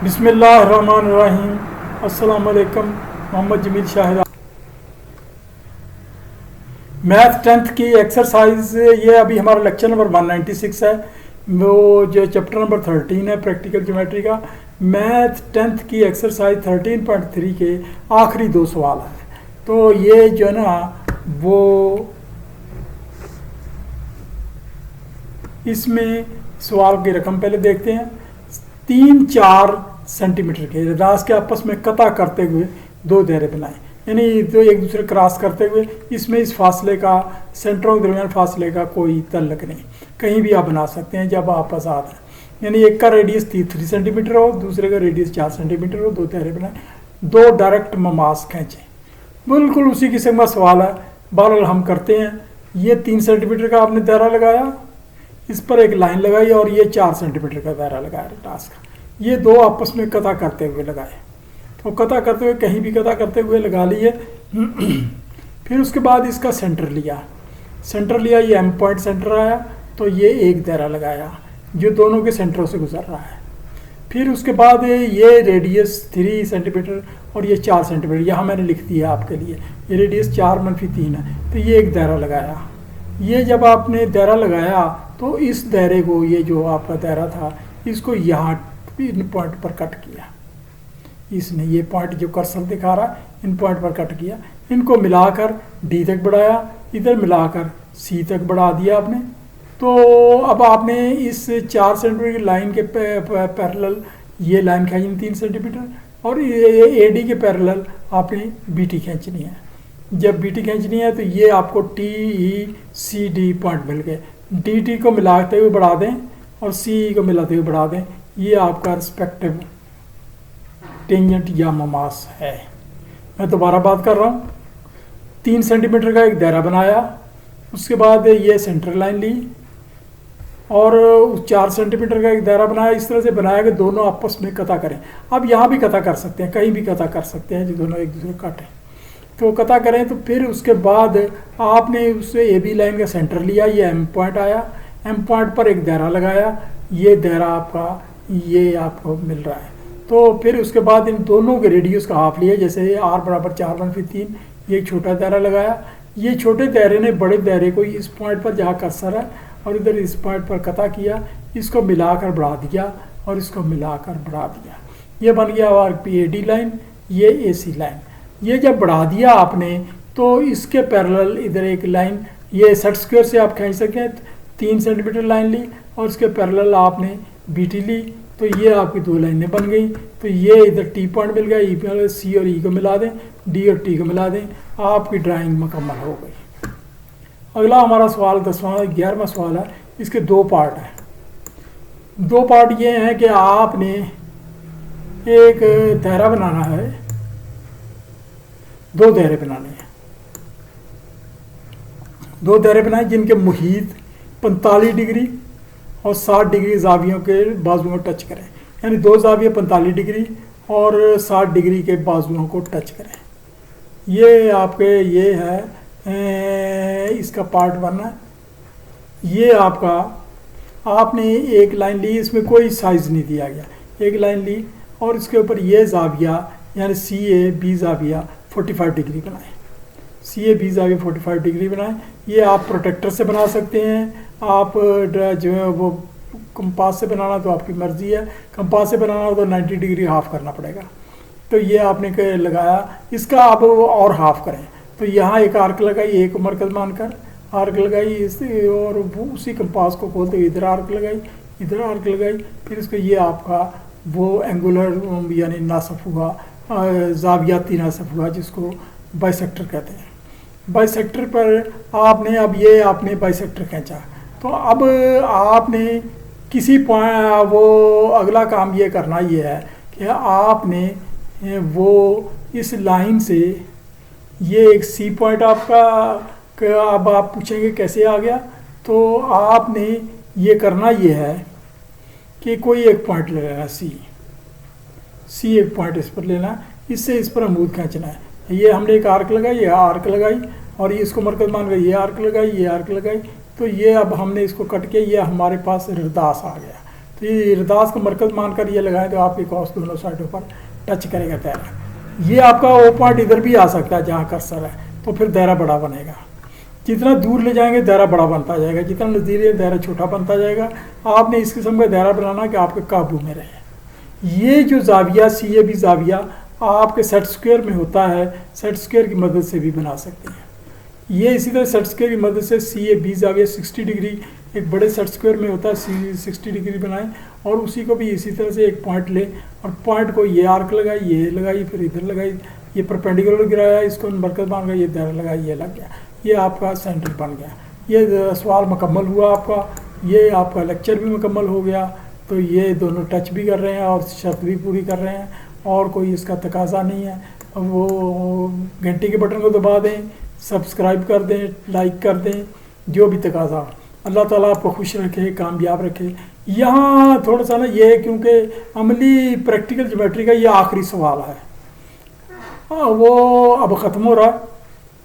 बिस्मिल्लाहिर्रहमानिर्रहीम। अस्सलाम वालेकुम। मोहम्मद जमील शाहिद। मैथ 10th की एक्सरसाइज, ये अभी हमारा लेक्चर नंबर 196 है। वो जो चैप्टर नंबर 13 है प्रैक्टिकल ज्योमेट्री का। मैथ 10th की एक्सरसाइज 13.3 के आखिरी दो सवाल हैं। तो ये जो है ना वो इसमें सवाल की रकम पहले देखते हैं। 3-4 सेंटीमीटर के रास के आपस में कता करते हुए दो दायरे बनाए, यानी तो एक दूसरे क्रॉस करते हुए इसमें इस फासले का, सेंटरों के दरमियान फासले का कोई तल्लक नहीं, कहीं भी आप बना सकते हैं जब आप आज़ाद हैं। यानी एक का रेडियस 3 सेंटीमीटर हो, दूसरे का रेडियस 4 सेंटीमीटर हो, दो दायरे बनाए, दो डायरेक्ट ममास खींचें। बिल्कुल उसी किस्म का सवाल है। बहरहाल हम करते हैं। ये 3 सेंटीमीटर का आपने दायरा लगाया, इस पर एक लाइन लगाई और ये 4 सेंटीमीटर का दायरा लगाया टास्क का। ये दो आपस में कता करते हुए लगाए, तो कता करते हुए कहीं भी कता करते हुए लगा लिए। फिर उसके बाद इसका सेंटर लिया, ये एम पॉइंट सेंटर आया, तो ये एक दायरा लगाया जो दोनों के सेंटरों से गुजर रहा है। फिर उसके बाद ये रेडियस 3 सेंटीमीटर और ये 4 सेंटीमीटर, यहाँ मैंने लिख दिया आपके लिए, ये रेडियस 4-3 है, तो ये एक दायरा लगाया। ये जब आपने दायरा लगाया तो इस दायरे को, ये जो आपका दायरा था, इसको यहाँ इन पॉइंट पर कट किया। इसने ये पॉइंट जो कर्सर दिखा रहा है, इन पॉइंट पर कट किया। इनको मिलाकर डी तक बढ़ाया, इधर मिलाकर सी तक बढ़ा दिया आपने। तो अब आपने इस 4 सेंटीमीटर की लाइन के पैरेलल ये लाइन खींचनी 3 सेंटीमीटर, और ए डी के पैरेलल आपने बी टी खींचनी है। जब बी टी खींचनी है तो ये आपको T E C D point मिल गए। डी टी को मिलाते हुए बढ़ा दें और सी को मिलाते हुए बढ़ा दें। ये आपका रिस्पेक्टिव टेंजेंट या ममास है। मैं दोबारा बात कर रहा हूँ। 3 सेंटीमीटर का एक दायरा बनाया, उसके बाद ये सेंटर लाइन ली और 4 सेंटीमीटर का एक दायरा बनाया। इस तरह से बनाया कि दोनों आपस में कता करें। अब यहाँ भी कता कर सकते हैं, कहीं भी कता कर सकते हैं, जो दोनों एक दूसरे को काटें तो कता करें। तो फिर उसके बाद आपने उससे ए बी लाइन का सेंटर लिया, ये एम पॉइंट आया, एम पॉइंट पर एक दायरा लगाया, ये दायरा आपका ये आपको मिल रहा है। तो फिर उसके बाद इन दोनों के रेडियस का हाफ लिया, जैसे आर बराबर 4-3, ये एक छोटा दायरा लगाया। ये छोटे दायरे ने बड़े दायरे को इस पॉइंट पर जहाँ कर्सर है और इधर इस पॉइंट पर कता किया, इसको मिलाकर बढ़ा दिया और इसको मिलाकर बढ़ा दिया। ये बन गया R P A D line, ये ए सी लाइन। ये जब बढ़ा दिया आपने तो इसके पैरेलल इधर एक लाइन, ये सेट स्क्वायर से आप खींच सकें, 3 सेंटीमीटर लाइन ली और उसके पैरेलल आपने बी टी ली, तो ये आपकी दो लाइनें बन गई। तो ये इधर टी पॉइंट मिल गया, ई पॉइंट, सी और ई को मिला दें, डी और टी को मिला दें, आपकी ड्राइंग मुकम्मल हो गई। अगला हमारा सवाल 11वां सवाल है। इसके दो पार्ट हैं। दो पार्ट ये हैं कि आपने एक दायरा बनाना है, दो दायरे बनाने हैं। दो दायरे बनाए जिनके मुहीत 45 डिग्री और 60 डिग्री जावियों के बाजुओं टच करें, यानी दो जाविये 45 डिग्री और 60 डिग्री के बाजुओं को टच करें। ये आपके ये है इसका पार्ट 1 है। ये आपका आपने एक लाइन ली, इसमें कोई साइज़ नहीं दिया गया, एक लाइन ली और इसके ऊपर ये जाविया यानी सी ए बी जाविया 45 डिग्री बनाए, सी ए बी जाविया 45 डिग्री बनाए। ये आप प्रोटेक्टर से बना सकते हैं, आप जो है वो कंपास से बनाना तो आपकी मर्ज़ी है। कंपास से बनाना हो तो 90 डिग्री हाफ करना पड़ेगा। तो ये आपने लगाया, इसका आप और हाफ करें। तो यहाँ एक आर्क लगाई, एक मरकज़ मानकर आर्क लगाई इस, और उसी कंपास को खोलते हुए इधर आर्क लगाई, इधर आर्क लगाई। फिर इसको ये आपका वो एंगुलर यानी नासफ हुआ, जावियाती नासफ हुआ, जिसको बाइसेक्टर कहते हैं। बाइसेक्टर पर आपने अब ये आपने बाइसेक्टर खींचा, तो अब आपने किसी पॉइंट वो अगला काम ये करना ये है कि आपने वो इस लाइन से ये एक सी पॉइंट आपका, अब आप पूछेंगे कैसे आ गया, तो आपने ये करना ये है कि कोई एक पॉइंट ले लेना, सी एक पॉइंट इस पर लेना, इससे इस पर अमूद खींचना है। ये हमने एक आर्क लगाई, ये आर्क लगाई और ये इसको मरकज़ मान गई, ये आर्क लगाई, ये आर्क लगाई। तो ये अब हमने इसको कट के ये हमारे पास रिदास आ गया। तो ये रदास को मरकज़ मानकर ये लगाएं तो आपकी कॉस दोनों साइडों पर टच करेगा दायरा। ये आपका वो पॉइंट इधर भी आ सकता है जहाँ कर्सर है, तो फिर दायरा बड़ा बनेगा। जितना दूर ले जाएंगे दायरा बड़ा बनता जाएगा, जितना नज़दीक दायरा छोटा बनता जाएगा। आपने इस किस्म का दायरा बनाना कि आपके काबू में रहे। ये जो जाविया CAB जाविया आपके सेट स्क्वायर में होता है, सेट स्क्वायर की मदद से भी बना सकते हैं। ये इसी तरह सेट स्क्वायर की मदद से CAB जाविया 60 डिग्री एक बड़े सेट स्क्वायर में होता है, 60 डिग्री बनाएं और उसी को भी इसी तरह से एक पॉइंट ले और पॉइंट को ये आर्क लगाई, ये लगाई, फिर इधर लगाई, ये परपेंडिकुलर गिराया, इसको मरकज़ मान गया, ये दायरा लगाई, ये लग गया, ये आपका सेंटर बन गया। ये सवाल मुकम्मल हुआ आपका, ये आपका लेक्चर भी मुकम्मल हो गया। तो ये दोनों टच भी कर रहे हैं और शर्त भी पूरी कर रहे हैं और कोई इसका तकाजा नहीं है। वो घंटी के बटन को दबा दें, सब्सक्राइब कर दें, लाइक कर दें, जो भी तकाजा। अल्लाह ताला आपको खुश रखे, कामयाब रखे। यहाँ थोड़ा सा ना ये, क्योंकि अमली प्रैक्टिकल ज्योमेट्री का ये आखिरी सवाल है, वो अब ख़त्म हो रहा है।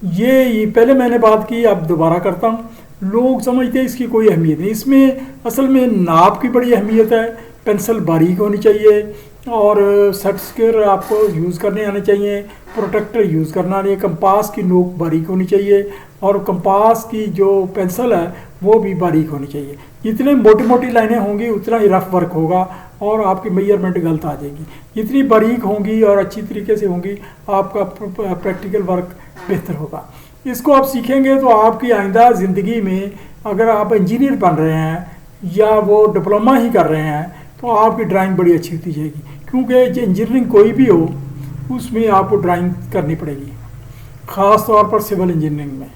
ये पहले मैंने बात की, अब दोबारा करता हूँ। लोग समझते हैं इसकी कोई अहमियत नहीं, इसमें असल में नाप की बड़ी अहमियत है। पेंसिल बारीक होनी चाहिए और सेट स्क्वायर आपको यूज़ करने आने चाहिए, प्रोटेक्टर यूज़ करना आनी है, कंपास की नोक बारीक होनी चाहिए और कंपास की जो पेंसिल है वो भी बारीक होनी चाहिए। जितने मोटी मोटी लाइनें होंगी उतना ही रफ वर्क होगा और आपकी मेजरमेंट गलत आ जाएगी। जितनी बारीक होंगी और अच्छी तरीके से होंगी आपका प्रैक्टिकल वर्क बेहतर होगा। इसको आप सीखेंगे तो आपकी आइंदा ज़िंदगी में अगर आप इंजीनियर बन रहे हैं या वो डिप्लोमा ही कर रहे हैं तो आपकी ड्राइंग बड़ी अच्छी होती जाएगी, क्योंकि इंजीनियरिंग कोई भी हो उसमें आपको ड्राइंग करनी पड़ेगी। ख़ास तौर पर सिविल इंजीनियरिंग में,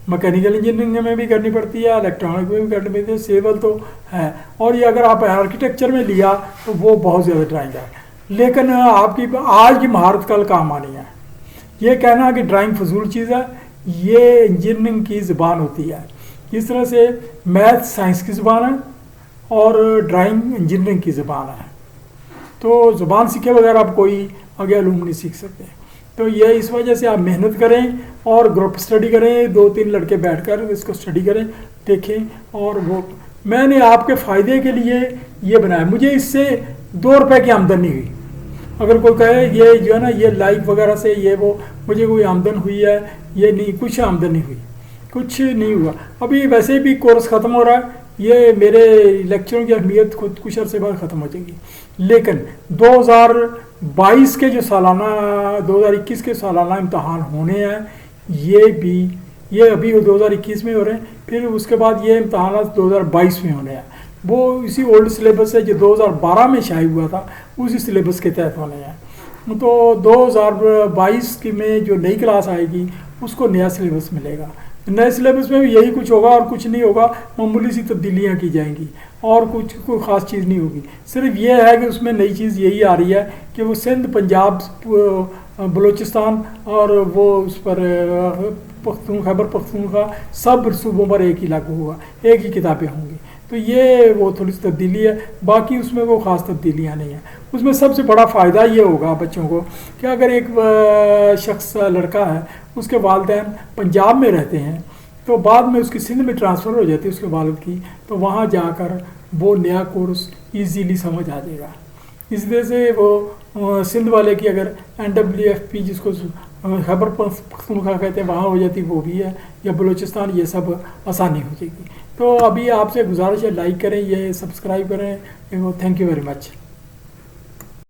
मैकेनिकल इंजीनियरिंग में भी करनी पड़ती है, इलेक्ट्रॉनिक में भी करनी पड़ती है, सिविल तो है। और ये अगर आप आर्किटेक्चर में लिया तो वो बहुत ज़्यादा ड्राइंग है, लेकिन आपकी आज की महारत कल काम आनी है। ये कहना कि ड्राइंग फजूल चीज़ है, ये इंजीनियरिंग की ज़बान होती है। इस तरह से मैथ साइंस की ज़बान है और ड्राइंग इंजीनियरिंग की ज़बान है। तो ज़बान सीखे बगैर आप कोई आगे अलूम नहीं सीख सकते। तो ये इस वजह से आप मेहनत करें और ग्रुप स्टडी करें, 2-3 लड़के बैठकर इसको स्टडी करें, देखें। और वो मैंने आपके फ़ायदे के लिए ये बनाया। मुझे इससे 2 रुपए की आमदन नहीं हुई। अगर कोई कहे ये जो है ना, ये लाइक वगैरह से ये वो मुझे कोई आमदन हुई है, ये नहीं, कुछ आमदन नहीं हुई, कुछ नहीं हुआ। अभी वैसे भी कोर्स ख़त्म हो रहा है, ये मेरे लेक्चरों की अहमियत खुद कुछ अर्से बाद ख़त्म हो जाएगी। लेकिन 2022 के जो सालाना 2021 के सालाना इम्तहान होने हैं, ये अभी 2021 में हो रहे हैं, फिर उसके बाद ये इम्तहान 2022 में होने हैं। वो इसी ओल्ड सिलेबस है जो 2012 में शाये हुआ था, उसी सिलेबस के तहत होने हैं। तो 2022 की में जो नई क्लास आएगी उसको नया सिलेबस मिलेगा। नए सिलेबस में भी यही कुछ होगा और कुछ नहीं होगा, मामूली सी तब्दीलियाँ की जाएंगी और कुछ कोई ख़ास चीज़ नहीं होगी। सिर्फ ये है कि उसमें नई चीज़ यही आ रही है कि वो सिंध, पंजाब, बलूचिस्तान और वो उस पर खैबर पख्तूनख्वा सब सूबों पर एक ही लागू होगा, एक ही किताबें होंगी। तो ये वो थोड़ी सी तब्दीली है, बाकी उसमें वो ख़ास तब्दीलियाँ नहीं हैं। उसमें सबसे बड़ा फ़ायदा ये होगा बच्चों को कि अगर एक शख्स लड़का है, उसके वालिदैन पंजाब में रहते हैं, तो बाद में उसकी सिंध में ट्रांसफ़र हो जाती है उसके वालिद की, तो वहाँ जाकर वो नया कोर्स इजीली समझ आ जाएगा। इस तरह से वो सिंध वाले की अगर NWFP जिसको खैबर पख्तूनख्वा कहते हैं वहाँ हो जाती, वो भी है, या बलूचिस्तान, ये सब आसानी हो जाएगी। तो अभी आपसे गुजारिश है, लाइक करें, ये सब्सक्राइब करें। Thank you very much.